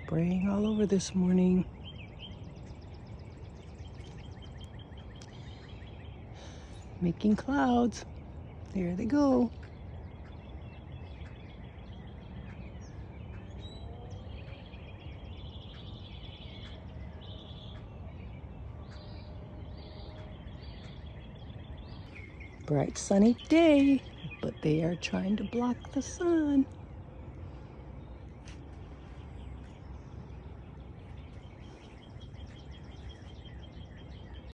spraying all over this morning. Making clouds. There they go. Bright sunny day, but they are trying to block the sun.